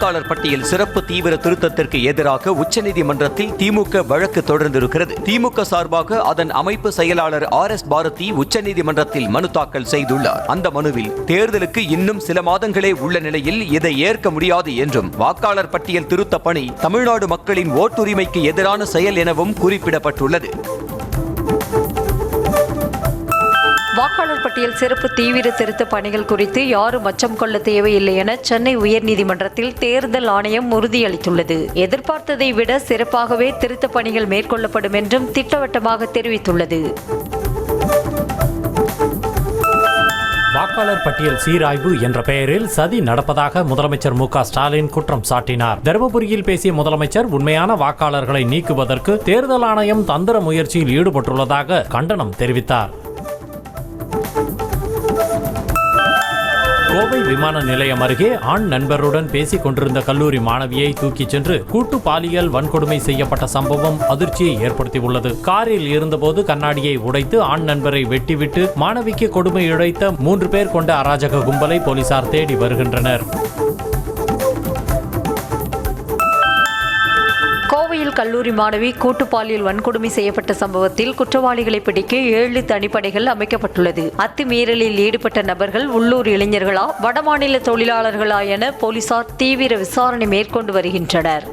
வாக்காளர் பட்டியல் சிறப்பு தீவிர திருத்தத்திற்கு எதிராக உச்சநீதிமன்றத்தில் திமுக வழக்கு தொடர்ந்திருக்கிறது. திமுக சார்பாக அதன் அமைப்பு செயலாளர் RS பாரதி உச்சநீதிமன்றத்தில் மனு தாக்கல் செய்துள்ளார். அந்த மனுவில் தேர்தலுக்கு இன்னும் சில மாதங்களே உள்ள நிலையில் இதை ஏற்க முடியாது என்றும், வாக்காளர் பட்டியல் திருத்த பணி தமிழ்நாடு மக்களின் ஓட்டுரிமைக்கு எதிரான செயல் எனவும் குறிப்பிடப்பட்டுள்ளது. வாக்காளர் பட்டியல் சிறப்பு தீவிர திருத்த பணிகள் குறித்து யாரும் அச்சம் கொள்ள தேவையில்லை என சென்னை உயர்நீதிமன்றத்தில் தேர்தல் ஆணையம் உறுதியளித்துள்ளது. எதிர்பார்த்ததை விட சிறப்பாகவே திருத்த பணிகள் மேற்கொள்ளப்படும் என்றும் திட்டவட்டமாக தெரிவித்துள்ளது. வாக்காளர் பட்டியல் சீராய்வு என்ற பெயரில் சதி நடப்பதாக முதலமைச்சர் மு.க. ஸ்டாலின் குற்றம் சாட்டினார். தருமபுரியில் பேசிய முதலமைச்சர் உண்மையான வாக்காளர்களை நீக்குவதற்கு தேர்தல் ஆணையம் தந்திர முயற்சியில் ஈடுபட்டுள்ளதாக கண்டனம் தெரிவித்தார். கோவை விமான நிலையம் அருகே ஆண் நண்பருடன் பேசிக் கொண்டிருந்த கல்லூரி மாணவியை தூக்கிச் சென்று கூட்டு பாலியல் வன்கொடுமை செய்யப்பட்ட சம்பவம் அதிர்ச்சியை ஏற்படுத்தியுள்ளது. காரில் இருந்தபோது கண்ணாடியை உடைத்து ஆண் நண்பரை வெட்டிவிட்டு மாணவிக்கு கொடுமை இழைத்த 3 பேர் கொண்ட அராஜக கும்பலை போலீசார் தேடி வருகின்றனர். கோவையில் கல்லூரி மாணவி கூட்டு பாலியல் வன்கொடுமை செய்யப்பட்ட சம்பவத்தில் குற்றவாளிகளை பிடிக்க 7 தனிப்படைகள் அமைக்கப்பட்டுள்ளது. அத்துமீறலில் ஈடுபட்ட நபர்கள் உள்ளூர் இளைஞர்களா, வடமாநில தொழிலாளர்களா என போலீசார் தீவிர விசாரணை மேற்கொண்டு வருகின்றனர்.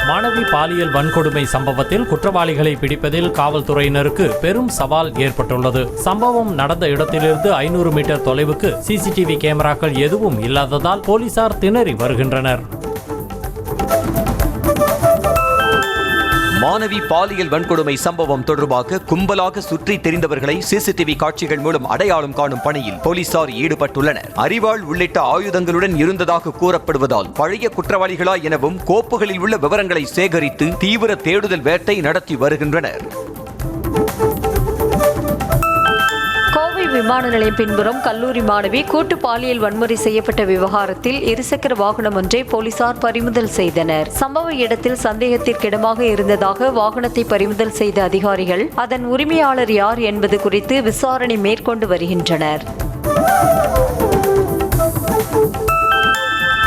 மாணவி பாலியல் வன்கொடுமை சம்பவத்தில் குற்றவாளிகளை பிடிப்பதில் காவல்துறையினருக்கு பெரும் சவால் ஏற்பட்டுள்ளது. சம்பவம் நடந்த இடத்திலிருந்து 500 மீட்டர் தொலைவுக்கு CCTV கேமராக்கள் எதுவும் இல்லாததால் போலீசார் திணறி வருகின்றனர். மாணவி பாலியல் வன்கொடுமை சம்பவம் தொடர்பாக கும்பலாக சுற்றி தெரிந்தவர்களை CCTV காட்சிகள் மூலம் அடையாளம் காணும் பணியில் போலீசார் ஈடுபட்டுள்ளனர். அரிவாள் உள்ளிட்ட ஆயுதங்களுடன் இருந்ததாக கூறப்படுவதால் பழைய குற்றவாளிகளா எனவும் கோப்புகளில் உள்ள விவரங்களை சேகரித்து தீவிர தேடுதல் வேட்டை நடத்தி வருகின்றனர். கோவை விமான நிலையம் பின்புறம் கல்லூரி மாணவி கூட்டு பாலியல் வன்முறை செய்யப்பட்ட விவகாரத்தில் இருசக்கர வாகனம் ஒன்றை போலீசார் பறிமுதல் செய்தனர். சம்பவ இடத்தில் சந்தேகத்திற்கிடமாக இருந்ததாக வாகனத்தை பறிமுதல் செய்த அதிகாரிகள் அதன் உரிமையாளர் யார் என்பது குறித்து விசாரணை மேற்கொண்டு வருகின்றனர்.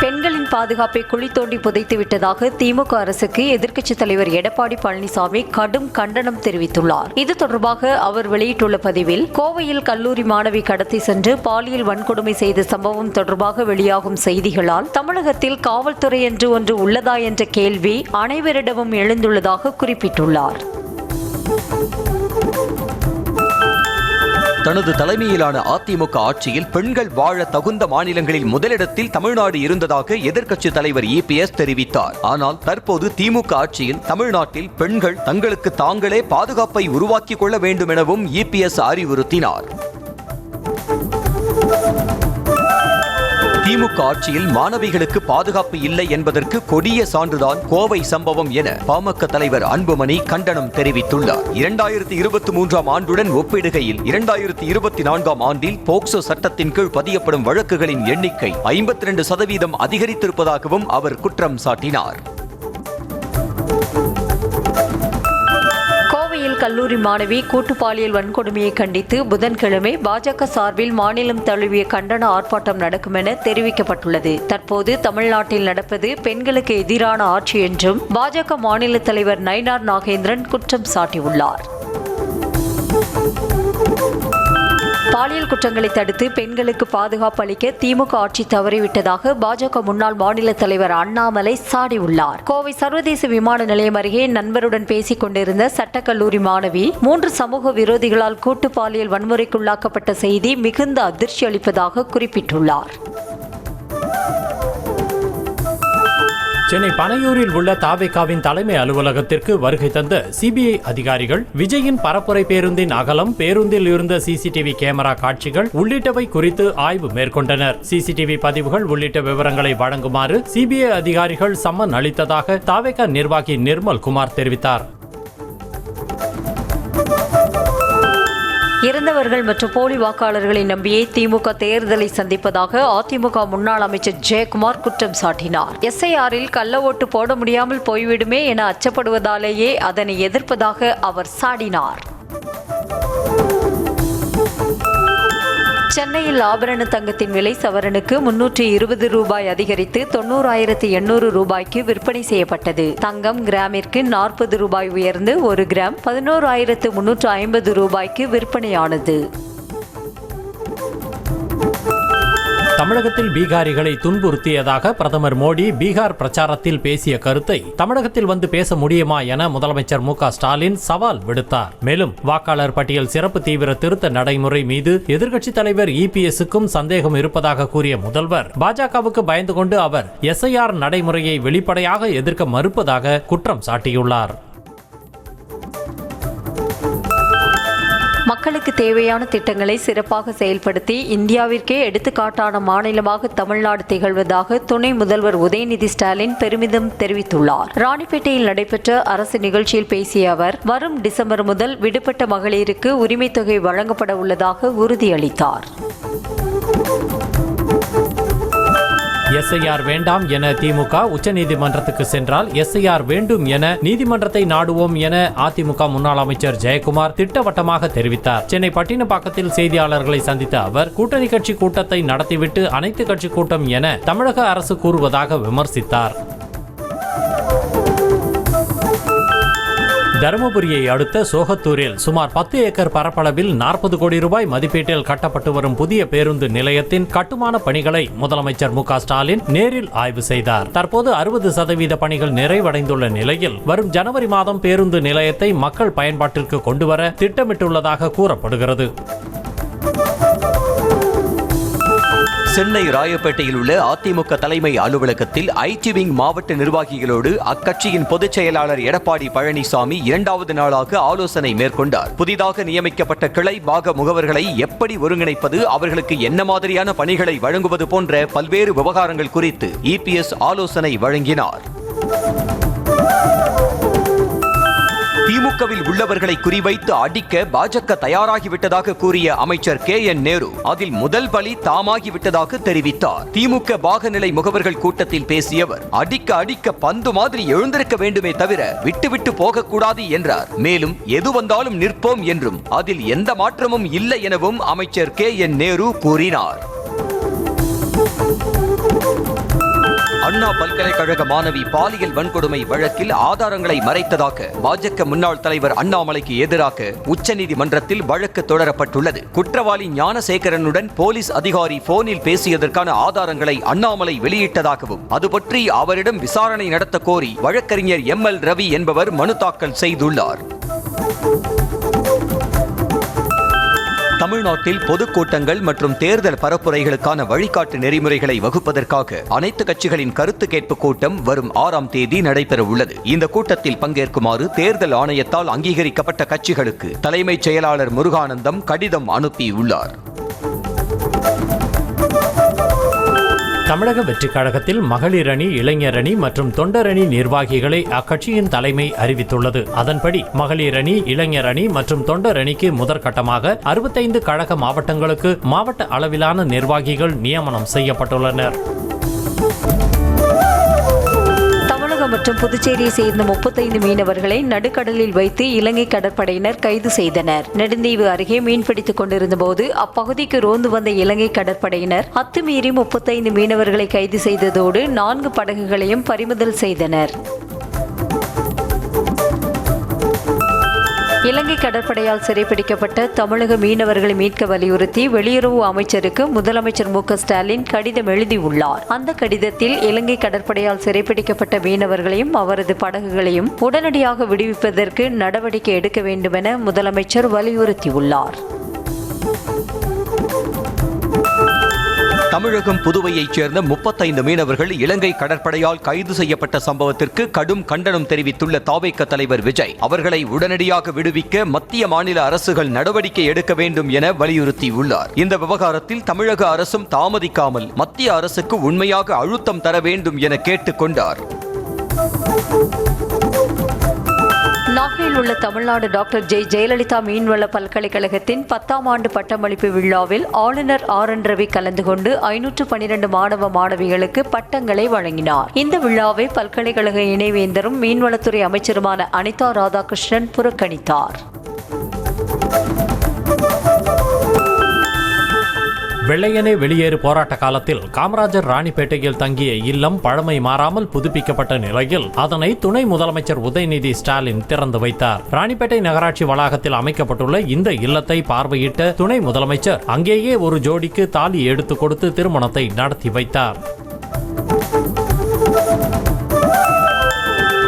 பெண்களின் பாதுகாப்பை குழி தோண்டி புதைத்து விட்டதாக திமுக அரசுக்கு எதிர்க்கட்சித் தலைவர் எடப்பாடி பழனிசாமி கடும் கண்டனம் தெரிவித்துள்ளார். இது தொடர்பாக அவர் வெளியிட்டுள்ள பதிவில், கோவையில் கல்லூரி மாணவி கடத்தி சென்று பாலியல் வன்கொடுமை செய்த சம்பவம் தொடர்பாக வெளியாகும் செய்திகளால் தமிழகத்தில் காவல்துறை என்று ஒன்று உள்ளதா என்ற கேள்வி அனைவரிடமும் எழுந்துள்ளதாக குறிப்பிட்டுள்ளார். தனது தலைமையிலான அதிமுக ஆட்சியில் பெண்கள் வாழ தகுந்த மாநிலங்களில் முதலிடத்தில் தமிழ்நாடு இருந்ததாக எதிர்க்கட்சித் தலைவர் EPS தெரிவித்தார். ஆனால் தற்போது திமுக ஆட்சியில் தமிழ்நாட்டில் பெண்கள் தங்களுக்கு தாங்களே பாதுகாப்பை உருவாக்கிக் கொள்ள வேண்டும் எனவும் EPS அறிவுறுத்தினார். திமுக ஆட்சியில் மாணவிகளுக்கு பாதுகாப்பு இல்லை என்பதற்கு கொடிய சான்றுதான் கோவை சம்பவம் என பாமக தலைவர் அன்புமணி கண்டனம் தெரிவித்துள்ளார். 2023ஆம் ஆண்டுடன் ஒப்பிடுகையில் 2024ஆம் ஆண்டில் போக்சோ சட்டத்தின் கீழ் பதியப்படும் வழக்குகளின் எண்ணிக்கை 52% அதிகரித்திருப்பதாகவும் அவர் குற்றம் சாட்டினார். கல்லூரி மாணவி கூட்டு பாலியல் வன்கொடுமையை கண்டித்து புதன்கிழமை பாஜக சார்பில் மாநிலம் தழுவிய கண்டன ஆர்ப்பாட்டம் நடக்கும் என தெரிவிக்கப்பட்டுள்ளது. தற்போது தமிழ்நாட்டில் நடப்பது பெண்களுக்கு எதிரான ஆட்சி என்றும் பாஜக மாநில தலைவர் நயினார் நாகேந்திரன் குற்றம் சாட்டியுள்ளார். பாலியல் குற்றங்களை தடுத்து பெண்களுக்கு பாதுகாப்பு அளிக்க திமுக ஆட்சி தவறிவிட்டதாக பாஜக முன்னாள் மாநில தலைவர் அண்ணாமலை சாடியுள்ளார். கோவை சர்வதேச விமான நிலையம் அருகே நண்பருடன் பேசிக் கொண்டிருந்த சட்டக்கல்லூரி மாணவி 3 சமூக விரோதிகளால் கூட்டு பாலியல் வன்முறைக்குள்ளாக்கப்பட்ட செய்தி மிகுந்த அதிர்ச்சி அளிப்பதாக குறிப்பிட்டுள்ளார். சென்னை பனையூரில் உள்ள தாவேகாவின் தலைமை அலுவலகத்திற்கு வருகை தந்த CBI அதிகாரிகள் விஜயின் பரப்புரை பேருந்தின் அகலம், பேருந்தில் இருந்த CCTV கேமரா காட்சிகள் உள்ளிட்டவை குறித்து ஆய்வு மேற்கொண்டனர். CCTV பதிவுகள் உள்ளிட்ட விவரங்களை வழங்குமாறு CBI அதிகாரிகள் சம்மன் அளித்ததாக தாவேகா நிர்வாகி நிர்மல் குமார் தெரிவித்தார். இறந்தவர்கள் மற்றும் போலி வாக்காளர்களை நம்பியே திமுக தேர்தலை சந்திப்பதாக அதிமுக முன்னாள் அமைச்சர் ஜெயக்குமார் குற்றம் சாட்டினார். SIR-இல் கள்ள ஓட்டு போட முடியாமல் போய்விடுமே என அச்சப்படுவதாலேயே அதனை எதிர்ப்பதாக அவர் சாடினார். சென்னையில் ஆபரண தங்கத்தின் விலை சவரனுக்கு 320 ரூபாய் அதிகரித்து 90,800 ரூபாய்க்கு விற்பனை செய்யப்பட்டது. தங்கம் கிராமிற்கு 40 ரூபாய் உயர்ந்து 1 கிராம் 11,350 ரூபாய்க்கு விற்பனையானது. தமிழகத்தில் பீகாரிகளை துன்புறுத்தியதாக பிரதமர் மோடி பீகார் பிரச்சாரத்தில் பேசிய கருத்தை தமிழகத்தில் வந்து பேச முடியுமா என முதலமைச்சர் மு.க.ஸ்டாலின் சவால் விடுத்தார். மேலும் வாக்காளர் பட்டியல் சிறப்பு தீவிர திருத்த நடைமுறை மீது எதிர்க்கட்சித் தலைவர் இபிஎஸ்க்கும் சந்தேகம் இருப்பதாக கூறிய முதல்வர் பாஜகவுக்கு பயந்து கொண்டு அவர் எஸ்ஐஆர் நடைமுறையை வெளிப்படையாக எதிர்க்க மறுப்பதாக குற்றம் சாட்டியுள்ளார். மக்களுக்கு தேவையான திட்டங்களை சிறப்பாக செயல்படுத்தி இந்தியாவிற்கே எடுத்துக்காட்டான மாநிலமாக தமிழ்நாடு திகழ்வதாக துணை முதல்வர் உதயநிதி ஸ்டாலின் பெருமிதம் தெரிவித்துள்ளார். ராணிப்பேட்டையில் நடைபெற்ற அரசு நிகழ்ச்சியில் பேசிய அவர் வரும் டிசம்பர் முதல் விடுபட்ட மகளிருக்கு உரிமைத் தொகை வழங்கப்பட உள்ளதாக உறுதியளித்தார். எஸ்ஐஆர் வேண்டாம் என திமுக உச்சநீதிமன்றத்துக்கு சென்றால் எஸ்ஐஆர் வேண்டும் என நீதிமன்றத்தை நாடுவோம் என அதிமுக முன்னாள் அமைச்சர் ஜெயக்குமார் திட்டவட்டமாக தெரிவித்தார். சென்னை பட்டினப்பாக்கத்தில் செய்தியாளர்களை சந்தித்த அவர் கூட்டணி கட்சி கூட்டத்தை நடத்திவிட்டு அனைத்து கட்சி கூட்டம் என தமிழக அரசு கூறுவதாக விமர்சித்தார். தருமபுரியை அடுத்த சோகத்தூரில் சுமார் 10 ஏக்கர் பரப்பளவில் 40 கோடி ரூபாய் மதிப்பீட்டில் கட்டப்பட்டு வரும் புதிய பேருந்து நிலையத்தின் கட்டுமான பணிகளை முதலமைச்சர் மு.க.ஸ்டாலின் நேரில் ஆய்வு செய்தார். தற்போது 60% பணிகள் நிறைவடைந்துள்ள நிலையில் வரும் ஜனவரி மாதம் பேருந்து நிலையத்தை மக்கள் பயன்பாட்டிற்கு கொண்டுவர திட்டமிட்டுள்ளதாக கூறப்படுகிறது. சென்னை ராயப்பேட்டையில் உள்ள அதிமுக தலைமை அலுவலகத்தில் ஐடி விங் மாவட்ட நிர்வாகிகளோடு அக்கட்சியின் பொதுச் செயலாளர் எடப்பாடி பழனிசாமி 2வது நாளாக ஆலோசனை மேற்கொண்டார். புதிதாக நியமிக்கப்பட்ட கிளை பாக முகவர்களை எப்படி ஒருங்கிணைப்பது, அவர்களுக்கு என்ன மாதிரியான பணிகளை வழங்குவது போன்ற பல்வேறு விவகாரங்கள் குறித்து இபிஎஸ் ஆலோசனை வழங்கினார். திமுகவில் உள்ளவர்களை குறிவைத்து அடிக்க பாஜக தயாராகிவிட்டதாக கூறிய அமைச்சர் KN நேரு அதில் முதல் பலி தாமாகிவிட்டதாக தெரிவித்தார். திமுக பாகநிலை முகவர்கள் கூட்டத்தில் பேசியவர் அடிக்க பந்து மாதிரி எழுந்திருக்க வேண்டுமே தவிர விட்டு போகக்கூடாது என்றார். மேலும் எது வந்தாலும் நிற்போம் என்றும் அதில் எந்த மாற்றமும் இல்லை எனவும் அமைச்சர் KN நேரு கூறினார். அண்ணா பல்கலைக்கழக மாணவி பாலியல் வன்கொடுமை வழக்கில் ஆதாரங்களை மறைத்ததாக பாஜக முன்னாள் தலைவர் அண்ணாமலைக்கு எதிராக உச்சநீதிமன்றத்தில் வழக்கு தொடரப்பட்டுள்ளது. குற்றவாளி ஞானசேகரனுடன் போலீஸ் அதிகாரி போனில் பேசியதற்கான ஆதாரங்களை அண்ணாமலை வெளியிட்டதாகவும் அது பற்றி அவரிடம் விசாரணை நடத்த கோரி வழக்கறிஞர் ML ரவி என்பவர் மனு தாக்கல் செய்துள்ளார். தமிழ்நாட்டில் பொதுக்கூட்டங்கள் மற்றும் தேர்தல் பரப்புரைகளுக்கான வழிகாட்டு நெறிமுறைகளை வகுப்பதற்காக அனைத்து கட்சிகளின் கருத்து கேட்பு கூட்டம் வரும் 6ஆம் தேதி நடைபெற உள்ளது. இந்த கூட்டத்தில் பங்கேற்குமாறு தேர்தல் ஆணையத்தால் அங்கீகரிக்கப்பட்ட கட்சிகளுக்கு தலைமைச் செயலாளர் முருகானந்தம் கடிதம் அனுப்பியுள்ளார். தமிழக வெற்றிக் கழகத்தில் மகளிர் அணி, இளைஞர் அணி மற்றும் தொண்டர் அணி நிர்வாகிகளை அக்கட்சியின் தலைமை அறிவித்துள்ளது. அதன்படி மகளிர் அணி, இளைஞர் அணி மற்றும் தொண்டர் அணிக்கு முதற்கட்டமாக 65 கழக மாவட்டங்களுக்கு மாவட்ட அளவிலான நிர்வாகிகள் நியமனம் செய்யப்பட்டுள்ளனர். மற்றும் புதுச்சேரியை சேர்ந்த 35 மீனவர்களை நடுக்கடலில் வைத்து இலங்கை கடற்படையினர் கைது செய்தனர். நெடுந்தீவு அருகே மீன்பிடித்துக் கொண்டிருந்த போது அப்பகுதிக்கு ரோந்து வந்த இலங்கை கடற்படையினர் அத்துமீறி 35 மீனவர்களை கைது செய்ததோடு 4 படகுகளையும் பறிமுதல் செய்தனர். இலங்கை கடற்படையால் சிறைப்பிடிக்கப்பட்ட தமிழக மீனவர்களை மீட்க வலியுறுத்தி வெளியுறவு அமைச்சருக்கு முதலமைச்சர் மு.க.ஸ்டாலின் கடிதம் எழுதியுள்ளார். அந்த கடிதத்தில் இலங்கை கடற்படையால் சிறைப்பிடிக்கப்பட்ட மீனவர்களையும் அவரது படகுகளையும் உடனடியாக விடுவிப்பதற்கு நடவடிக்கை எடுக்க வேண்டுமென முதலமைச்சர் வலியுறுத்தியுள்ளார். தமிழகம் புதுவையைச் சேர்ந்த 35 மீனவர்கள் இலங்கை கடற்படையால் கைது செய்யப்பட்ட சம்பவத்திற்கு கடும் கண்டனம் தெரிவித்துள்ள தாவேக தலைவர் விஜய் அவர்களை உடனடியாக விடுவிக்க மத்திய மாநில அரசுகள் நடவடிக்கை எடுக்க வேண்டும் என வலியுறுத்தியுள்ளார். இந்த விவகாரத்தில் தமிழக அரசும் தாமதிக்காமல் மத்திய அரசுக்கு உண்மையாக அழுத்தம் தர வேண்டும் என கேட்டுக் கொண்டார். நாகையில் உள்ள தமிழ்நாடு டாக்டர் ஜெயலலிதா மீன்வள பல்கலைக்கழகத்தின் 10ஆம் ஆண்டு பட்டமளிப்பு விழாவில் ஆளுநர் RN ரவி கலந்து கொண்டு 512 மாணவ மாணவிகளுக்கு பட்டங்களை வழங்கினார். இந்த விழாவை பல்கலைக்கழக இணைவேந்தரும் மீன்வளத்துறை அமைச்சருமான அனிதா ராதாகிருஷ்ணன் புறக்கணித்தார். வெள்ளையனே வெளியேறு போராட்ட காலத்தில் காமராஜர் ராணிப்பேட்டையில் தங்கிய இல்லம் பழமை மாறாமல் புதுப்பிக்கப்பட்ட நிலையில் அதனை துணை முதலமைச்சர் உதயநிதி ஸ்டாலின் திறந்து வைத்தார். ராணிப்பேட்டை நகராட்சி வளாகத்தில் அமைக்கப்பட்டுள்ள இந்த இல்லத்தை பார்வையிட்ட துணை முதலமைச்சர் அங்கேயே ஒரு ஜோடிக்கு தாலி எடுத்து கொடுத்து திருமணத்தை நடத்தி வைத்தார்.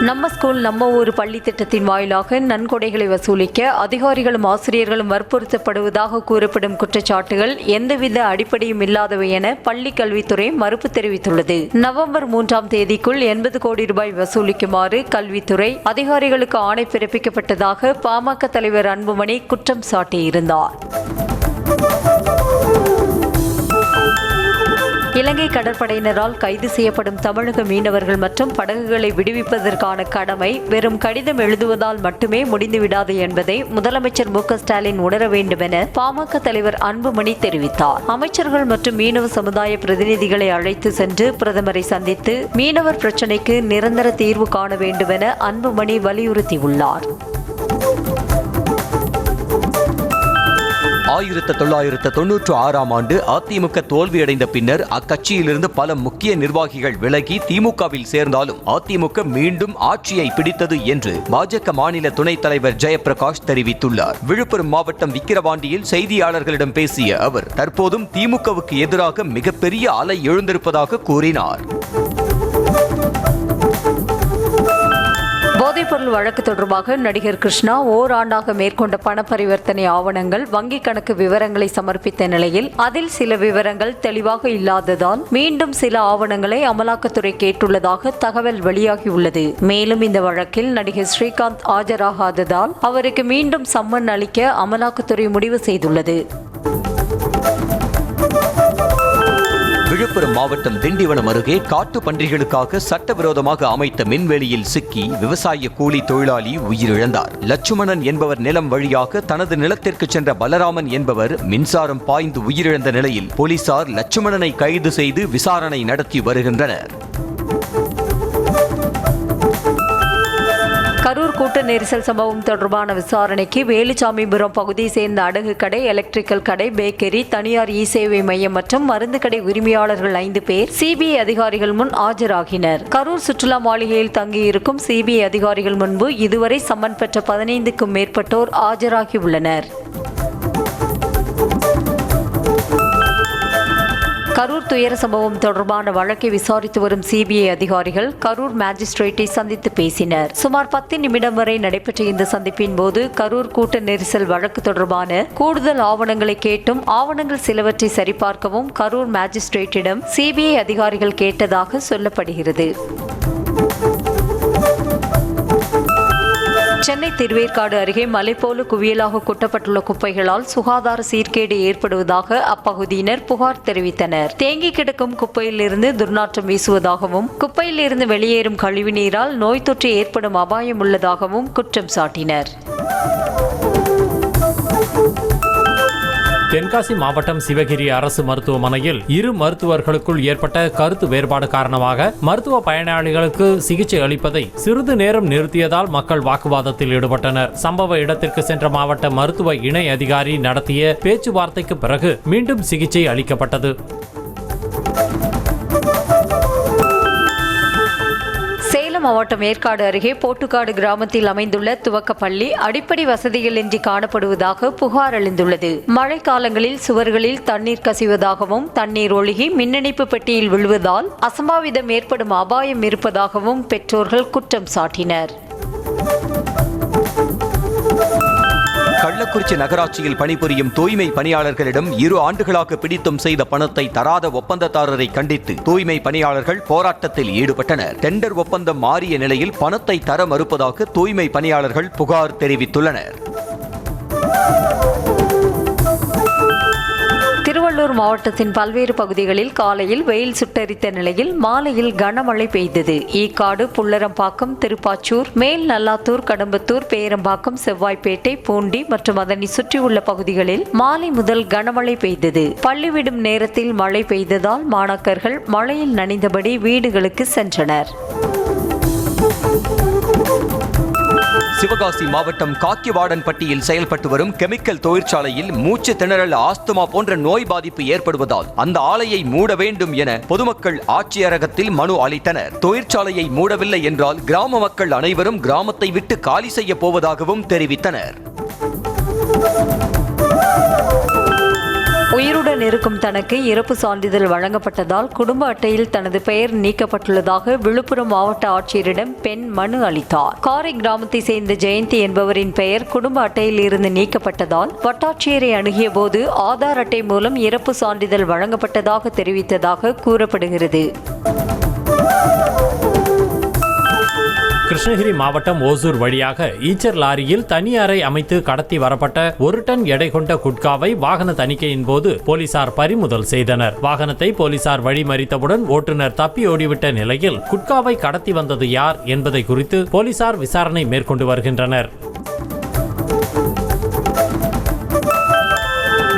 நம்ம ஸ்கூல் நம்ம ஊர் பள்ளி திட்டத்தின் வாயிலாக நன்கொடைகளை வசூலிக்க அதிகாரிகளும் ஆசிரியர்களும் வற்புறுத்தப்படுவதாக கூறப்படும் குற்றச்சாட்டுகள் எந்தவித அடிப்படையும் இல்லாதவை என பள்ளி கல்வித்துறை மறுப்பு தெரிவித்துள்ளது. நவம்பர் 3ஆம் தேதிக்குள் 80 கோடி ரூபாய் வசூலிக்குமாறு கல்வித்துறை அதிகாரிகளுக்கு ஆணை பிறப்பிக்கப்பட்டதாக பாமக தலைவர் அன்புமணி குற்றம் சாட்டியிருந்தார். இலங்கை கடற்படையினரால் கைது செய்யப்படும் தமிழக மீனவர்கள் மற்றும் படகுகளை விடுவிப்பதற்கான கடமை வெறும் கடிதம் எழுதுவதால் மட்டுமே முடிந்துவிடாது என்பதை முதலமைச்சர் மு க ஸ்டாலின் உணர வேண்டும் என பாமக தலைவர் அன்புமணி தெரிவித்தார். அமைச்சர்கள் மற்றும் மீனவ சமுதாய பிரதிநிதிகளை அழைத்து சென்று பிரதமரை சந்தித்து மீனவர் பிரச்சினைக்கு நிரந்தர தீர்வு காண வேண்டும் என அன்புமணி வலியுறுத்தியுள்ளார். 1996ஆம் ஆண்டு அதிமுக தோல்வியடைந்த பின்னர் அக்கட்சியிலிருந்து பல முக்கிய நிர்வாகிகள் விலகி திமுகவில் சேர்ந்தாலும் அதிமுக மீண்டும் ஆட்சியை பிடித்தது என்று பாஜக மாநில துணைத் தலைவர் ஜெயபிரகாஷ் தெரிவித்துள்ளார். விழுப்புரம் மாவட்டம் விக்கிரவாண்டியில் செய்தியாளர்களிடம் பேசிய அவர் தற்போதும் திமுகவுக்கு எதிராக மிகப்பெரிய அலை எழுந்திருப்பதாக கூறினார். போதைப்பொருள் வழக்கு தொடர்பாக நடிகர் கிருஷ்ணா ஓராண்டாக மேற்கொண்ட பண பரிவர்த்தனை ஆவணங்கள் வங்கிக் கணக்கு விவரங்களை சமர்ப்பித்த நிலையில் அதில் சில விவரங்கள் தெளிவாக இல்லாததால் மீண்டும் சில ஆவணங்களை அமலாக்கத்துறை கேட்டுள்ளதாக தகவல் வெளியாகியுள்ளது. மேலும் இந்த வழக்கில் நடிகர் ஸ்ரீகாந்த் ஆஜராகாததால் அவருக்கு மீண்டும் சம்மன் அளிக்க அமலாக்கத்துறை முடிவு செய்துள்ளது. விழுப்புரம் மாவட்டம் திண்டிவனம் அருகே காட்டு பன்றிகளுக்காக சட்டவிரோதமாக அமைத்த மின்வெளியில் சிக்கி விவசாய கூலி தொழிலாளி உயிரிழந்தார். லட்சுமணன் என்பவர் நிலம் வழியாக தனது நிலத்திற்கு சென்ற பலராமன் என்பவர் மின்சாரம் பாய்ந்து உயிரிழந்த நிலையில் போலீசார் லட்சுமணனை கைது செய்து விசாரணை நடத்தி வருகின்றனர். கரூர் கூட்ட நெரிசல் சம்பவம் தொடர்பான விசாரணைக்கு வேலுச்சாமிபுரம் பகுதியை சேர்ந்த அடகு கடை, எலக்ட்ரிக்கல் கடை, பேக்கரி, தனியார் இ சேவை மையம் மற்றும் மருந்து கடை உரிமையாளர்கள் 5 பேர் சிபிஐ அதிகாரிகள் முன் ஆஜராகினர். கரூர் சுற்றுலா மாளிகையில் தங்கியிருக்கும் சிபிஐ அதிகாரிகள் முன்பு இதுவரை சம்மன் பெற்ற 15க்கும் மேற்பட்டோர் ஆஜராகியுள்ளனர். கரூர் துயர சம்பவம் தொடர்பான வழக்கை விசாரித்து வரும் சிபிஐ அதிகாரிகள் கரூர் மேஜிஸ்ட்ரேட்டை சந்தித்து பேசினர். சுமார் 10 நிமிடம் வரை நடைபெற்ற இந்த சந்திப்பின் போது கரூர் கூட்ட நெரிசல் வழக்கு தொடர்பான கூடுதல் ஆவணங்களை கேட்டும் ஆவணங்கள் சிலவற்றை சரிபார்க்கவும் கரூர் மேஜிஸ்ட்ரேட்டிடம் சிபிஐ அதிகாரிகள் கேட்டதாக சொல்லப்படுகிறது. சென்னை திருவேற்காடு அருகே மலை போல குவியலாக கொட்டப்பட்டுள்ள குப்பைகளால் சுகாதார சீர்கேடு ஏற்படுவதாக அப்பகுதியினர் புகார் தெரிவித்தனர். தேங்கி கிடக்கும் குப்பையிலிருந்து துர்நாற்றம் வீசுவதாகவும் குப்பையிலிருந்து வெளியேறும் கழிவுநீரால் நோய் தொற்று ஏற்படும் அபாயம் உள்ளதாகவும் குற்றம் சாட்டினர். தென்காசி மாவட்டம் சிவகிரி அரசு மருத்துவமனையில் 2 மருத்துவர்களுக்குள் ஏற்பட்ட கருத்து வேறுபாடு காரணமாக மருத்துவ பயனாளிகளுக்கு சிகிச்சை அளிப்பதை சிறிது நேரம் நிறுத்தியதால் மக்கள் வாக்குவாதத்தில் ஈடுபட்டனர். சம்பவ இடத்திற்கு சென்ற மாவட்ட மருத்துவ இணை அதிகாரி நடத்திய பேச்சுவார்த்தைக்கு பிறகு மீண்டும் சிகிச்சை அளிக்கப்பட்டது. மாவட்டம் ஏற்காடு அருகே போட்டுக்காடு கிராமத்தில் அமைந்துள்ள துவக்கப்பள்ளி அடிப்படை வசதிகளின்றி காணப்படுவதாக புகார் எழுந்துள்ளது. மழை காலங்களில் சுவர்களில் தண்ணீர் கசிவதாகவும் தண்ணீர் ஒழுகி மின்னிணைப்பு பெட்டியில் விழுவதால் அசம்பாவிதம் ஏற்படும் அபாயம் இருப்பதாகவும் பெற்றோர்கள் குற்றம் சாட்டினர். கள்ளக்குறிச்சி நகராட்சியில் பணிபுரியும் தூய்மை பணியாளர்களிடம் 2 ஆண்டுகளாக பிடித்தம் செய்த பணத்தை தராத ஒப்பந்ததாரரை கண்டித்து தூய்மை பணியாளர்கள் போராட்டத்தில் ஈடுபட்டனர். டெண்டர் ஒப்பந்தம் மாறிய நிலையில் பணத்தை தர மறுப்பதாக தூய்மை பணியாளர்கள் புகார் தெரிவித்துள்ளனர். திருவள்ளூர் மாவட்டத்தின் பல்வேறு பகுதிகளில் காலையில் வெயில் சுட்டரித்த நிலையில் மாலையில் கனமழை பெய்தது. ஈக்காடு, புல்லரம்பாக்கம், திருப்பாச்சூர், மேல் நல்லாத்தூர், கடம்பத்தூர், பேரம்பாக்கம், செவ்வாய்ப்பேட்டை, பூண்டி மற்றும் அதனை சுற்றியுள்ள பகுதிகளில் மாலை முதல் கனமழை பெய்தது. பள்ளி விடும் நேரத்தில் மழை பெய்ததால் மாணாக்கர்கள் மழையில் நனைந்தபடி வீடுகளுக்கு சென்றனர். சிவகாசி மாவட்டம் காக்கிவாடன்பட்டியில் செயல்பட்டு வரும் கெமிக்கல் தொழிற்சாலையில் மூச்சு திணறல், ஆஸ்துமா போன்ற நோய் பாதிப்பு ஏற்படுவதால் அந்த ஆலையை மூட வேண்டும் என பொதுமக்கள் ஆட்சியரகத்தில் மனு அளித்தனர். தொழிற்சாலையை மூடவில்லை என்றால் கிராம மக்கள் அனைவரும் கிராமத்தை விட்டு காலி செய்ய போவதாகவும் தெரிவித்தனர். உயிருடன் இருக்கும் தனக்கு இறப்பு சான்றிதழ் வழங்கப்பட்டதால் குடும்ப அட்டையில் தனது பெயர் நீக்கப்பட்டுள்ளதாக விழுப்புரம் மாவட்ட ஆட்சியரிடம் பெண் மனு அளித்தார். காரை கிராமத்தை சேர்ந்த ஜெயந்தி என்பவரின் பெயர் குடும்ப அட்டையில் இருந்து நீக்கப்பட்டதால் வட்டாட்சியரை அணுகிய போது ஆதார் அட்டை மூலம் இறப்பு சான்றிதழ் வழங்கப்பட்டதாக தெரிவித்ததாக கூறப்படுகிறது. கிருஷ்ணகிரி மாவட்டம் ஓசூர் வழியாக ஈச்சர் லாரியில் தனி அறை அமைத்து கடத்தி வரப்பட்ட 1 டன் எடை கொண்ட குட்காவை வாகன தணிக்கையின் போது போலீசார் பறிமுதல் செய்தனர். வாகனத்தை போலீசார் வழிமறித்தவுடன் ஓட்டுநர் தப்பி ஓடிவிட்ட நிலையில் குட்காவை கடத்தி வந்தது யார் என்பதை குறித்து போலீசார் விசாரணை மேற்கொண்டு வருகின்றனர்.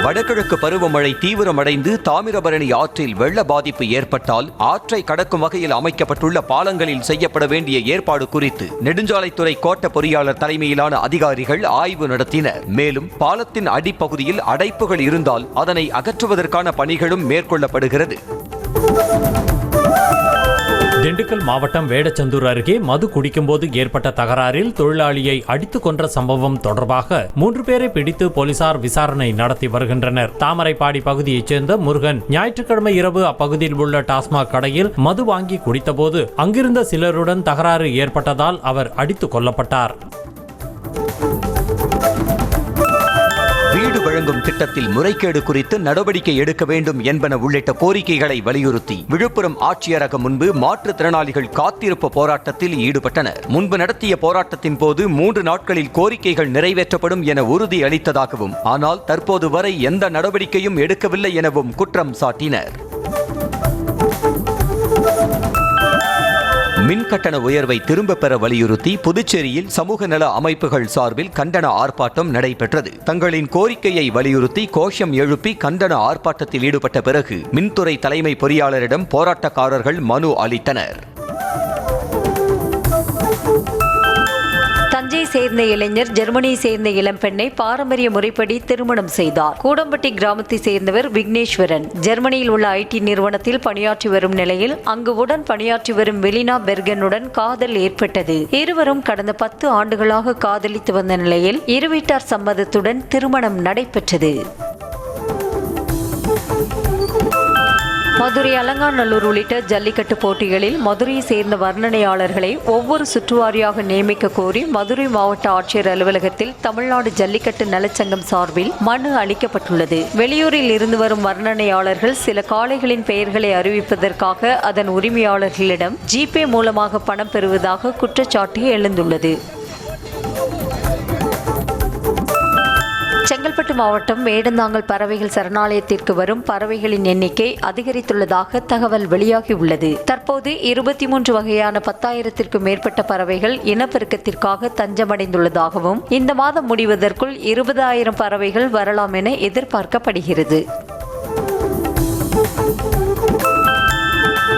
வடகிழக்கு பருவமழை தீவிரமடைந்து தாமிரபரணி ஆற்றில் வெள்ள பாதிப்பு ஏற்பட்டால் ஆற்றை கடக்கும் வகையில் அமைக்கப்பட்டுள்ள பாலங்களில் செய்யப்பட வேண்டிய ஏற்பாடு குறித்து நெடுஞ்சாலைத்துறை கோட்ட பொறியாளர் தலைமையிலான அதிகாரிகள் ஆய்வு நடத்தினர். மேலும் பாலத்தின் அடிப்பகுதியில் அடைப்புகள் இருந்தால் அதனை அகற்றுவதற்கான பணிகளும் மேற்கொள்ளப்படுகிறது. திண்டுக்கல் மாவட்டம் வேடச்சந்தூர் அருகே மது குடிக்கும்போது ஏற்பட்ட தகராறில் தொழிலாளியை அடித்துக் கொன்ற சம்பவம் தொடர்பாக 3 பேரை பிடித்து போலீசார் விசாரணை நடத்தி வருகின்றனர். தாமரைப்பாடி பகுதியைச் சேர்ந்த முருகன் ஞாயிற்றுக்கிழமை இரவு அப்பகுதியில் உள்ள டாஸ்மாக் கடையில் மது வாங்கி குடித்தபோது அங்கிருந்த சிலருடன் தகராறு ஏற்பட்டதால் அவர் அடித்துக் கொல்லப்பட்டார். வீடு வழங்கும் திட்டத்தில் முறைகேடு குறித்து நடவடிக்கை எடுக்க வேண்டும் என்பன உள்ளிட்ட கோரிக்கைகளை வலியுறுத்தி விழுப்புரம் ஆட்சியரகம் முன்பு மாற்றுத்திறனாளிகள் காத்திருப்பு போராட்டத்தில் ஈடுபட்டனர். முன்பு நடத்திய போராட்டத்தின் போது 3 நாட்களில் கோரிக்கைகள் நிறைவேற்றப்படும் என உறுதி அளித்ததாகவும், ஆனால் தற்போது வரை எந்த நடவடிக்கையும் எடுக்கவில்லை எனவும் குற்றம் சாட்டினர். மின்கட்டண உயர்வை திரும்ப பெற வலியுறுத்தி புதுச்சேரியில் சமூக நல அமைப்புகள் சார்பில் கண்டன ஆர்ப்பாட்டம் நடைபெற்றது. தங்களின் கோரிக்கையை வலியுறுத்தி கோஷம் எழுப்பி கண்டன ஆர்ப்பாட்டத்தில் ஈடுபட்ட பிறகு மின்துறை தலைமை பொறியாளரிடம் போராட்டக்காரர்கள் மனு அளித்தனர். தஞ்சை சேர்ந்த இளைஞர் ஜெர்மனியை சேர்ந்த இளம்பெண்ணை பாரம்பரிய முறைப்படி திருமணம் செய்தார். கூடம்பட்டி கிராமத்தை சேர்ந்தவர் விக்னேஸ்வரன் ஜெர்மனியில் உள்ள ஐடி நிறுவனத்தில் பணியாற்றி வரும் நிலையில் அங்கு உடன் பணியாற்றி வரும் வெலினா பெர்கனுடன் காதல் ஏற்பட்டது. இருவரும் கடந்த 10 ஆண்டுகளாக காதலித்து வந்த நிலையில் இரு வீட்டார் சம்மதத்துடன் திருமணம் நடைபெற்றது. மதுரை அலங்காநல்லூர் உள்ளிட்ட ஜல்லிக்கட்டு போட்டிகளில் மதுரையை சேர்ந்த வர்ணனையாளர்களை ஒவ்வொரு சுற்றுவாரியாக நியமிக்க கோரி மதுரை மாவட்ட ஆட்சியர் அலுவலகத்தில் தமிழ்நாடு ஜல்லிக்கட்டு நலச்சங்கம் சார்பில் மனு அளிக்கப்பட்டுள்ளது. வெளியூரில் இருந்து வரும் வர்ணனையாளர்கள் சில காளைகளின் பெயர்களை அறிவிப்பதற்காக அதன் உரிமையாளர்களிடம் ஜிபே மூலமாக பணம் பெறுவதாக குற்றச்சாட்டு எழுந்துள்ளது. செங்கல்பட்டு மாவட்டம் வேடந்தாங்கல் பறவைகள் சரணாலயத்திற்கு வரும் பறவைகளின் எண்ணிக்கை அதிகரித்துள்ளதாக தகவல் வெளியாகியுள்ளது. தற்போது 23 வகையான 10,000த்திற்கும் மேற்பட்ட பறவைகள் இனப்பெருக்கத்திற்காக தஞ்சமடைந்துள்ளதாகவும் இந்த மாதம் முடிவதற்குள் 20,000 பறவைகள் வரலாம் என எதிர்பார்க்கப்படுகிறது.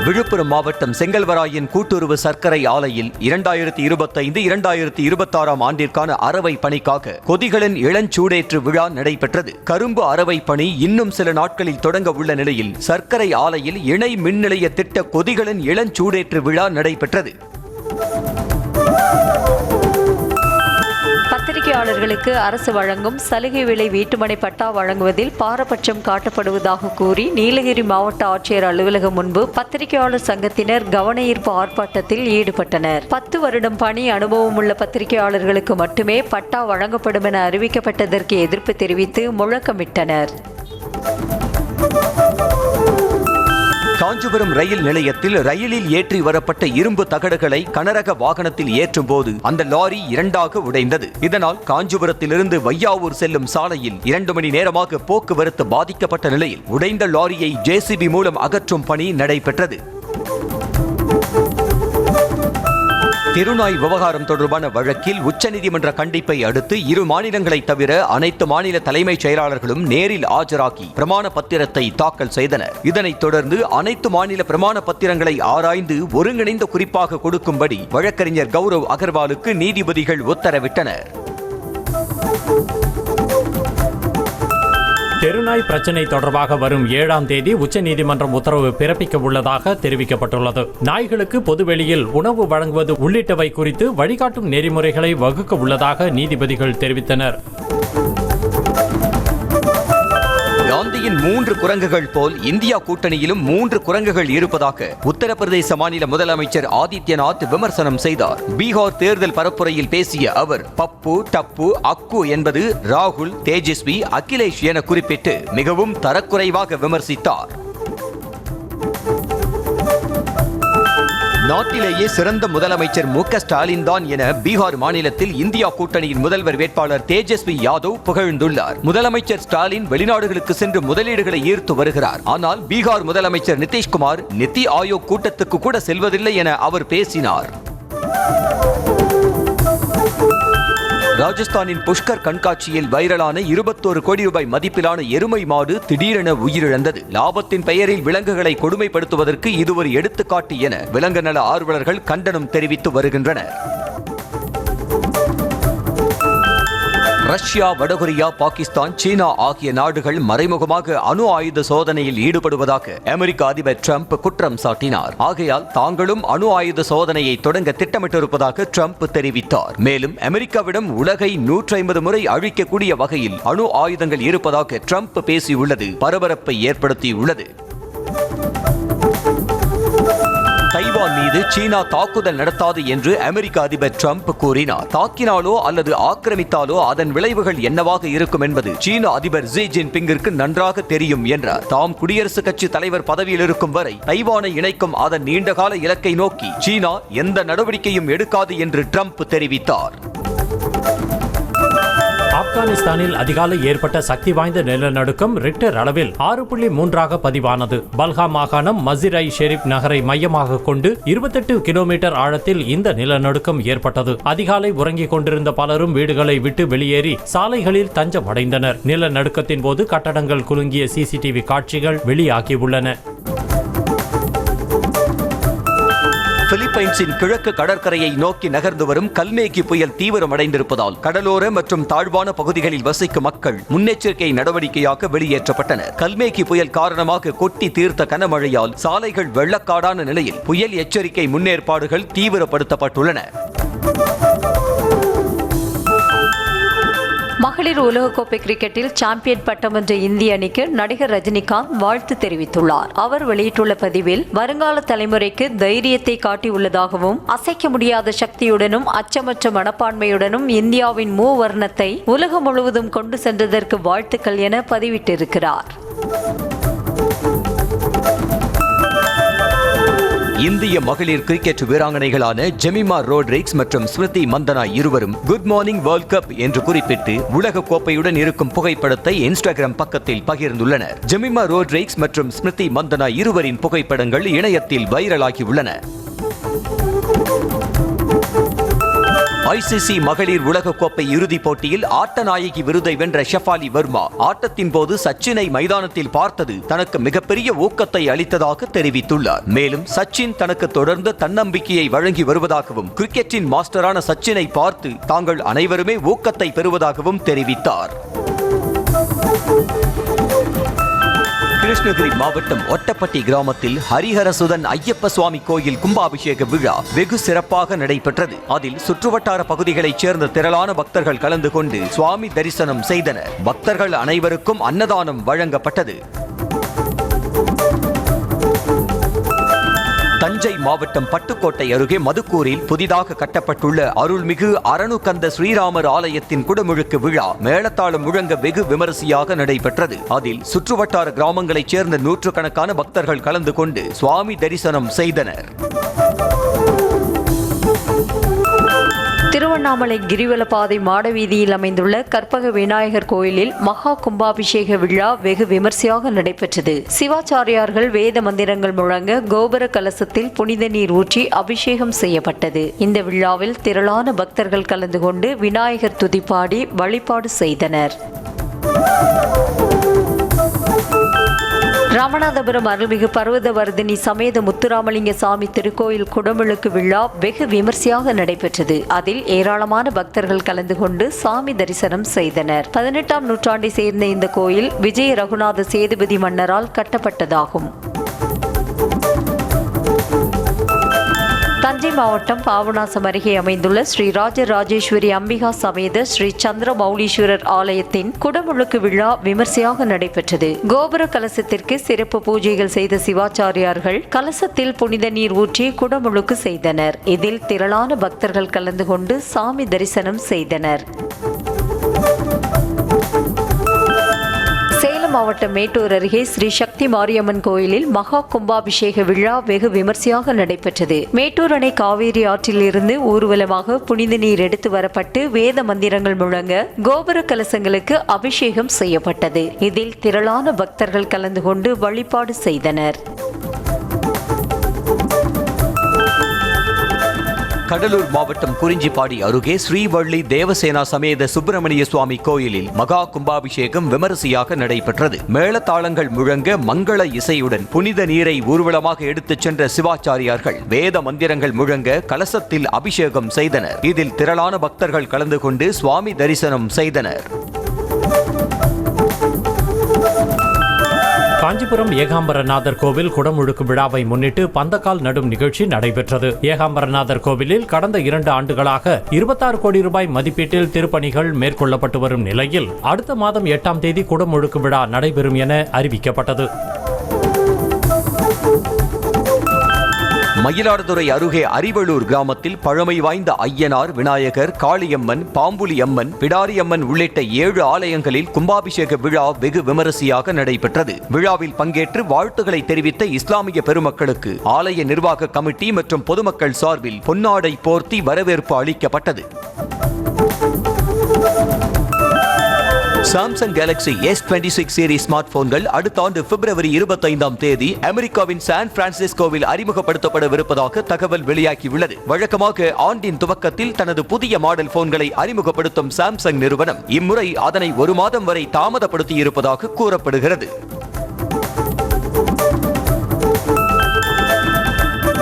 விழுப்புரம் மாவட்டம் செங்கல்வராயன் கூட்டுறவு சர்க்கரை ஆலையில் 2025-2026 ஆண்டிற்கான அரவை பணிக்காக கொதிகளின் இளஞ்சூடேற்று விழா நடைபெற்றது. கரும்பு அரவை பணி இன்னும் சில நாட்களில் தொடங்க உள்ள நிலையில் சர்க்கரை ஆலையில் இணை மின் நிலைய திட்ட கொதிகளின் இளஞ்சூடேற்று விழா நடைபெற்றது. பத்திரிகையாளர்களுக்கு அரசு வழங்கும் சலுகை விலை வீட்டுமனை பட்டா வழங்குவதில் பாரபட்சம் காட்டப்படுவதாக கூறி நீலகிரி மாவட்ட ஆட்சியர் அலுவலகம் முன்பு பத்திரிகையாளர் சங்கத்தினர் கவன ஈர்ப்பு ஆர்ப்பாட்டத்தில் ஈடுபட்டனர். 10 வருடம் பணி அனுபவம் உள்ள பத்திரிகையாளர்களுக்கு மட்டுமே பட்டா வழங்கப்படும் என அறிவிக்கப்பட்டதற்கு எதிர்ப்பு தெரிவித்து முழக்கமிட்டனர். காஞ்சிபுரம் ரயில் நிலையத்தில் ரயிலில் ஏற்றி வரப்பட்ட இரும்பு தகடுகளை கனரக வாகனத்தில் ஏற்றும் போது அந்த லாரி 2ஆக உடைந்தது. இதனால் காஞ்சிபுரத்திலிருந்து வையாவூர் செல்லும் சாலையில் 2 மணி நேரமாக போக்குவரத்து பாதிக்கப்பட்ட நிலையில் உடைந்த லாரியை ஜேசிபி மூலம் அகற்றும் பணி நடைபெற்றது. திருநாய் விவகாரம் தொடர்பான வழக்கில் உச்சநீதிமன்ற கண்டிப்பை அடுத்து இரு மாநிலங்களை தவிர அனைத்து மாநில தலைமைச் செயலாளர்களும் நேரில் ஆஜராகி பிரமாண பத்திரத்தை தாக்கல் செய்தனர். இதனைத் தொடர்ந்து அனைத்து மாநில பிரமாண பத்திரங்களை ஆராய்ந்து ஒருங்கிணைந்த குறிப்பாக கொடுக்கும்படி வழக்கறிஞர் கௌரவ் அகர்வாலுக்கு நீதிபதிகள் உத்தரவிட்டனர். தெருநாய் பிரச்சினை தொடர்பாக வரும் 7ஆம் தேதி உச்சநீதிமன்றம் உத்தரவு பிறப்பிக்க உள்ளதாக தெரிவிக்கப்பட்டுள்ளது. நாய்களுக்கு பொதுவெளியில் உணவு வழங்குவது உள்ளிட்டவை குறித்து வழிகாட்டும் நெறிமுறைகளை வகுக்க உள்ளதாக நீதிபதிகள் தெரிவித்தனர். காந்தியின் 3 குரங்குகள் போல் இந்தியா கூட்டணியிலும் 3 குரங்குகள் இருப்பதாக உத்தரப்பிரதேச மாநில முதலமைச்சர் ஆதித்யநாத் விமர்சனம் செய்தார். பீகார் தேர்தல் பரப்புரையில் பேசிய அவர் பப்பு, டப்பு, அக்கு என்பது ராகுல், தேஜஸ்வி, அகிலேஷ் என குறிப்பிட்டு மிகவும் தரக்குறைவாக விமர்சித்தார். நாட்டிலேயே சிறந்த முதலமைச்சர் மு.க. ஸ்டாலின் தான் என பீகார் மாநிலத்தில் இந்தியா கூட்டணியின் முதல்வர் வேட்பாளர் தேஜஸ்வி யாதவ் புகழ்ந்துள்ளார். முதலமைச்சர் ஸ்டாலின் வெளிநாடுகளுக்கு சென்று முதலீடுகளை ஈர்த்து வருகிறார். ஆனால் பீகார் முதலமைச்சர் நிதிஷ்குமார் நிதி ஆயோக் கூட்டத்துக்கு கூட செல்வதில்லை என அவர் பேசினார். ராஜஸ்தானின் புஷ்கர் கண்காட்சியில் வைரலான 21 கோடி ரூபாய் மதிப்பிலான எருமை மாடு திடீரென உயிரிழந்தது. லாபத்தின் பெயரில் விலங்குகளை கொடுமைப்படுத்துவதற்கு இது ஒரு எடுத்துக்காட்டு என விலங்கு நல ஆர்வலர்கள் கண்டனம் தெரிவித்து வருகின்றனர். ரஷ்யா, வடகொரியா, பாகிஸ்தான், சீனா ஆகிய நாடுகள் மறைமுகமாக அணு ஆயுத சோதனையில் ஈடுபடுவதாக அமெரிக்க அதிபர் ட்ரம்ப் குற்றம் சாட்டினார். ஆகையால் தாங்களும் அணு ஆயுத சோதனையை தொடங்க திட்டமிட்டிருப்பதாக ட்ரம்ப் தெரிவித்தார். மேலும் அமெரிக்காவிடம் உலகை 150 முறை அழிக்கக்கூடிய வகையில் அணு ஆயுதங்கள் இருப்பதாக ட்ரம்ப் பேசியுள்ளது பரபரப்பை ஏற்படுத்தியுள்ளது. தைவான் மீது சீனா தாக்குதல் நடத்தாது என்று அமெரிக்க அதிபர் ட்ரம்ப் கூறினார். தாக்கினாலோ அல்லது ஆக்கிரமித்தாலோ அதன் விளைவுகள் என்னவாக இருக்கும் என்பது சீன அதிபர் ஜி ஜின்பிங்கிற்கு நன்றாக தெரியும் என்றார். தாம் குடியரசுக் கட்சி தலைவர் பதவியில் இருக்கும் வரை தைவானை இணைக்கும் அதன் நீண்டகால இலக்கை நோக்கி சீனா எந்த நடவடிக்கையும் எடுக்காது என்று ட்ரம்ப் தெரிவித்தார். ஆப்கானிஸ்தானில் அதிகாலை ஏற்பட்ட சக்தி வாய்ந்த நிலநடுக்கம் ரிக்டர் அளவில் 6.3 பதிவானது. பல்கா மாகாணம் மசிர்-இ ஷெரீப் நகரை மையமாக கொண்டு 28 கிலோமீட்டர் ஆழத்தில் இந்த நிலநடுக்கம் ஏற்பட்டது. அதிகாலை உறங்கிக் கொண்டிருந்த பலரும் வீடுகளை விட்டு வெளியேறி சாலைகளில் தஞ்சம் அடைந்தனர். நிலநடுக்கத்தின் போது கட்டடங்கள் குலுங்கிய சிசிடிவி காட்சிகள் வெளியாகியுள்ளன. பிலிப்பைன்ஸின் கிழக்கு கடற்கரையை நோக்கி நகர்ந்து வரும் கல்மேகி புயல் தீவிரமடைந்திருப்பதால் கடலோர மற்றும் தாழ்வான பகுதிகளில் வசிக்கும் மக்கள் முன்னெச்சரிக்கை நடவடிக்கையாக வெளியேற்றப்பட்டனர். கல்மேகி புயல் காரணமாக கொட்டி தீர்த்த கனமழையால் சாலைகள் வெள்ளக்காடான நிலையில் புயல் எச்சரிக்கை முன்னேற்பாடுகள் தீவிரப்படுத்தப்பட்டுள்ளன. மகளிர் உலகக்கோப்பை கிரிக்கெட்டில் சாம்பியன் பட்டம் வென்ற இந்திய அணிக்கு நடிகர் ரஜினிகாந்த் வாழ்த்து தெரிவித்துள்ளார். அவர் வெளியிட்டுள்ள பதிவில் வருங்கால தலைமுறைக்கு தைரியத்தை காட்டியுள்ளதாகவும் அசைக்க முடியாத சக்தியுடனும் அச்சமற்ற மனப்பான்மையுடனும் இந்தியாவின் மூவர்ணத்தை உலகம் முழுவதும் கொண்டு சென்றதற்கு வாழ்த்துக்கள் என பதிவிட்டிருக்கிறார். இந்திய மகளிர் கிரிக்கெட் வீராங்கனைகளான ஜெமிமா ரோட்ரிக்ஸ் மற்றும் ஸ்மிருதி மந்தனா இருவரும் குட் மார்னிங் வேர்ல்ட் கப் என்று குறிப்பிட்டு உலக கோப்பையுடன் இருக்கும் புகைப்படத்தை இன்ஸ்டாகிராம் பக்கத்தில் பகிர்ந்துள்ளனர். ஜெமிமா ரோட்ரிக்ஸ் மற்றும் ஸ்மிருதி மந்தனா இருவரின் புகைப்படங்கள் இணையத்தில் வைரலாகியுள்ளன. ஐசிசி மகளிர் உலகக்கோப்பை இறுதிப் போட்டியில் ஆட்ட நாயகி விருதை வென்ற ஷெஃபாலி வர்மா ஆட்டத்தின் போது சச்சினை மைதானத்தில் பார்த்தது தனக்கு மிகப்பெரிய ஊக்கத்தை அளித்ததாக தெரிவித்துள்ளார். மேலும் சச்சின் தனக்கு தொடர்ந்து தன்னம்பிக்கையை வழங்கி வருவதாகவும் கிரிக்கெட்டின் மாஸ்டரான சச்சினை பார்த்து தாங்கள் அனைவருமே ஊக்கத்தை பெறுவதாகவும் தெரிவித்தார். கிருஷ்ணகிரி மாவட்டம் ஒட்டப்பட்டி கிராமத்தில் ஹரிஹரசுதன் ஐயப்ப சுவாமி கோயில் கும்பாபிஷேக விழா வெகு சிறப்பாக நடைபெற்றது. அதில் சுற்றுவட்டார பகுதிகளைச் சேர்ந்த திரளான பக்தர்கள் கலந்து கொண்டு சுவாமி தரிசனம் செய்தனர். பக்தர்கள் அனைவருக்கும் அன்னதானம் வழங்கப்பட்டது. தஞ்சை மாவட்டம் பட்டுக்கோட்டை அருகே மதுக்கூரில் புதிதாக கட்டப்பட்டுள்ள அருள்மிகு அரணுகந்த ஸ்ரீராமர் ஆலயத்தின் குடமுழுக்கு விழா மேளதாளம் முழங்க வெகு விமரிசையாக நடைபெற்றது. அதில் சுற்றுவட்டார கிராமங்களைச் சேர்ந்த நூற்றுக்கணக்கான பக்தர்கள் கலந்து கொண்டு சுவாமி தரிசனம் செய்தனர். திருவண்ணாமலை கிரிவலப்பாதை மாடவீதியில் அமைந்துள்ள கற்பக விநாயகர் கோயிலில் மகா கும்பாபிஷேக விழா வெகு விமர்சையாக நடைபெற்றது. சிவாச்சாரியார்கள் வேத மந்திரங்கள் முழங்க கோபுர கலசத்தில் புனித நீர் ஊற்றி அபிஷேகம் செய்யப்பட்டது. இந்த விழாவில் திரளான பக்தர்கள் கலந்து கொண்டு விநாயகர் துதிப்பாடி வழிபாடு செய்தனர். ராமநாதபுரம் அருள்மிகு பர்வதவர்தினி சமேத முத்துராமலிங்க சாமி திருக்கோயில் குடமுழுக்கு விழா வெகு விமர்சையாக நடைபெற்றது. அதில் ஏராளமான பக்தர்கள் கலந்து கொண்டு சாமி தரிசனம் செய்தனர். 18ஆம் நூற்றாண்டை சேர்ந்த இந்த கோயில் விஜய ரகுநாத சேதுபதி மன்னரால் கட்டப்பட்டதாகும். தஞ்சை மாவட்டம் பாபநாசம் அருகே அமைந்துள்ள ஸ்ரீ ராஜராஜேஸ்வரி அம்பிகா சமேத ஸ்ரீ சந்திரமௌலீஸ்வரர் ஆலயத்தின் குடமுழுக்கு விழா விமர்சையாக நடைபெற்றது. கோபுர கலசத்திற்கு சிறப்பு பூஜைகள் செய்த சிவாச்சாரியார்கள் கலசத்தில் புனித நீர் ஊற்றி குடமுழுக்கு செய்தனர். இதில் திரளான பக்தர்கள் கலந்து கொண்டு சாமி தரிசனம் செய்தனர். மாவட்டம் மேட்டூர் அருகே ஸ்ரீ சக்தி மாரியம்மன் கோயிலில் மகா கும்பாபிஷேக விழா வெகு விமர்சையாக நடைபெற்றது. மேட்டூர் அணை காவேரி ஆற்றில் இருந்து ஊர்வலமாக புனித நீர் எடுத்து வரப்பட்டு வேத மந்திரங்கள் முழங்க கோபுர கலசங்களுக்கு அபிஷேகம் செய்யப்பட்டது. இதில் திரளான பக்தர்கள் கலந்து கொண்டு வழிபாடு செய்தனர். கடலூர் மாவட்டம் குறிஞ்சிப்பாடி அருகே ஸ்ரீவள்ளி தேவசேனா சமேத சுப்பிரமணிய சுவாமி கோயிலில் மகா கும்பாபிஷேகம் விமரிசையாக நடைபெற்றது. மேளதாளங்கள் முழங்க மங்கள இசையுடன் புனித நீரை ஊர்வலமாக எடுத்துச் சென்ற சிவாச்சாரியார்கள் வேத மந்திரங்கள் முழங்க கலசத்தில் அபிஷேகம் செய்தனர். இதில் திரளான பக்தர்கள் கலந்து கொண்டு சுவாமி தரிசனம் செய்தனர். காஞ்சிபுரம் ஏகாம்பரநாதர் கோவில் குடமுழுக்கு விழாவை முன்னிட்டு பந்தக்கால் நடும் நிகழ்ச்சி நடைபெற்றது. ஏகாம்பரநாதர் கோவிலில் கடந்த 2 ஆண்டுகளாக 26 கோடி ரூபாய் மதிப்பீட்டில் திருப்பணிகள் மேற்கொள்ளப்பட்டு வரும் நிலையில் அடுத்த மாதம் 8ஆம் தேதி குடமுழுக்கு விழா நடைபெறும் என அறிவிக்கப்பட்டது. மயிலாடுதுறை அருகே அறிவளூர் கிராமத்தில் பழமை வாய்ந்த ஐயனார், விநாயகர், காளியம்மன், பாம்புலி அம்மன், பிடாரியம்மன் உள்ளிட்ட 7 ஆலயங்களில் கும்பாபிஷேக விழா வெகு விமரிசையாக நடைபெற்றது. விழாவில் பங்கேற்று வாழ்த்துக்களை தெரிவித்த இஸ்லாமிய பெருமக்களுக்கு ஆலய நிர்வாக கமிட்டி மற்றும் பொதுமக்கள் சார்பில் பொன்னாடை போர்த்தி வரவேற்பு அளிக்கப்பட்டது. Samsung Galaxy S26 series smart போன்கள் அடுத்த ஆண்டு பிப்ரவரி 25ஆம் தேதி அமெரிக்காவின் சான் பிரான்சிஸ்கோவில் அறிமுகப்படுத்தப்படவிருப்பதாக தகவல் வெளியாகியுள்ளது. வழக்கமாக ஆண்டின் துவக்கத்தில் தனது புதிய மாடல் போன்களை அறிமுகப்படுத்தும் சாம்சங் நிறுவனம் இம்முறை அதனை 1 மாதம் வரை தாமதப்படுத்தியிருப்பதாக கூறப்படுகிறது.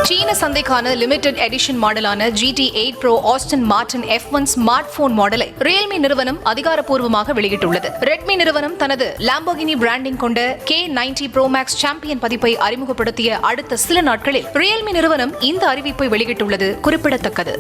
சீன சந்தைக்கான லிமிடெட் எடிஷன் மாடலான GT8 Pro Aston Martin F1 smart phone மாடலை ரியல்மி நிறுவனம் அதிகாரப்பூர்வமாக வெளியிட்டுள்ளது. ரெட்மி நிறுவனம் தனது லாம்போகினி பிராண்டிங் கொண்ட K90 Pro Max சாம்பியன் பதிப்பை அறிமுகப்படுத்திய அடுத்த சில நாட்களில் ரியல்மி நிறுவனம் இந்த அறிவிப்பை வெளியிட்டுள்ளது குறிப்பிடத்தக்கது.